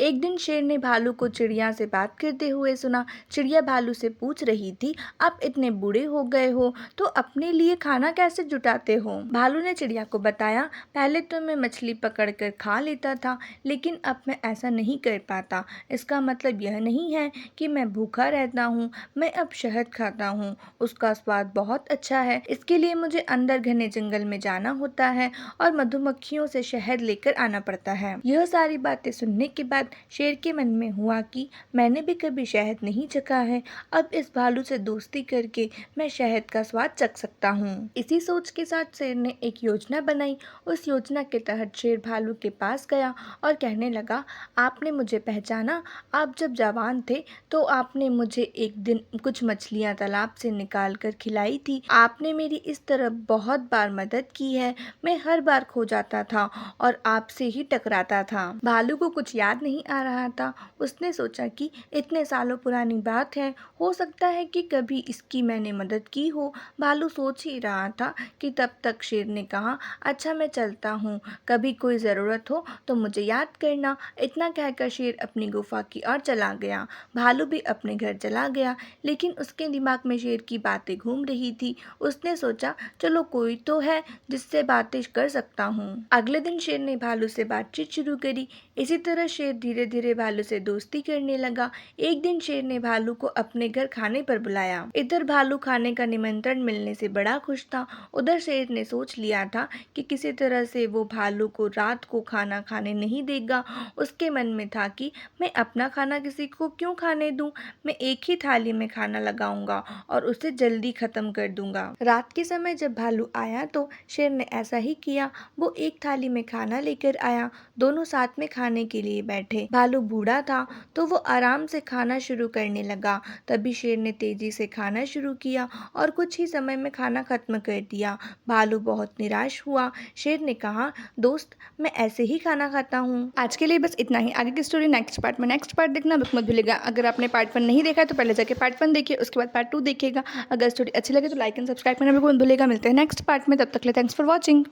एक दिन शेर ने भालू को चिड़िया से बात करते हुए सुना। चिड़िया भालू से पूछ रही थी, आप इतने बूढ़े हो गए हो तो अपने लिए खाना कैसे जुटाते हो? भालू ने चिड़िया को बताया, पहले तो मैं मछली पकड़ कर खा लेता था, लेकिन अब मैं ऐसा नहीं कर पाता। इसका मतलब यह नहीं है कि मैं भूखा रहता हूँ। मैं अब शहद खाता हूँ, उसका स्वाद बहुत अच्छा है। इसके लिए मुझे अंदर घने जंगल में जाना होता है और मधुमक्खियों से शहद लेकर आना पड़ता है। यह सारी बातें सुनने के बाद शेर के मन में हुआ कि मैंने भी कभी शहद नहीं चखा है। अब इस भालू से दोस्ती करके मैं शहद का स्वाद चख सकता हूँ। इसी सोच के साथ शेर ने एक योजना बनाई। उस योजना के तहत शेर भालू के पास गया और कहने लगा, आपने मुझे पहचाना? आप जब जवान थे तो आपने मुझे एक दिन कुछ मछलियाँ तालाब से निकाल कर खिलाई थी। आपने मेरी इस तरह बहुत बार मदद की है। मैं हर बार खो जाता था और आपसे ही टकराता था। भालू को कुछ याद नहीं आ रहा था। उसने सोचा कि इतने सालों पुरानी बात है, हो सकता है कि कभी इसकी मैंने मदद की हो। भालू सोच ही रहा था कि तब तक शेर ने कहा, अच्छा मैं चलता हूँ, कभी कोई ज़रूरत हो तो मुझे याद करना। इतना कहकर शेर अपनी गुफा की ओर चला गया। भालू भी अपने घर चला गया, लेकिन उसके दिमाग में शेर की बातें घूम रही थी। उसने सोचा, चलो कोई तो है जिससे बातें कर सकता हूँ। अगले दिन शेर ने भालू से बातचीत शुरू करी। इसी तरह शेर धीरे धीरे भालू से दोस्ती करने लगा। एक दिन शेर ने भालू को अपने घर खाने पर बुलाया। इधर भालू खाने का निमंत्रण मिलने से बड़ा खुश था। उधर शेर ने सोच लिया था कि किसी तरह से वो भालू को रात को खाना खाने नहीं देगा। उसके मन में था कि मैं अपना खाना किसी को क्यों खाने दूं? मैं एक ही थाली में खाना लगाऊंगा और उसे जल्दी खत्म कर दूंगा। रात के समय जब भालू आया तो शेर ने ऐसा ही किया। वो एक थाली में खाना लेकर आया। दोनों साथ में खाने के लिए बैठे। भालू बूढ़ा था तो वो आराम से खाना शुरू करने लगा। तभी शेर ने तेजी से खाना शुरू किया और कुछ ही समय में खाना खत्म कर दिया। भालू बहुत निराश हुआ। शेर ने कहा, दोस्त मैं ऐसे ही खाना खाता हूँ। आज के लिए बस इतना ही। आगे की स्टोरी नेक्स्ट पार्ट देखना मत भूलिएगा। अगर आपने पार्ट 1 नहीं देखा है तो पहले जाके पार्ट 1 देखिए, उसके बाद पार्ट 2 देखिएगा। अगर स्टोरी अच्छी लगे तो लाइक एंड सब्सक्राइब करना बिल्कुल मत भूलिएगा। मिलते हैं नेक्स्ट पार्ट में, तब तक के लिए थैंक्स फॉर वॉचिंग।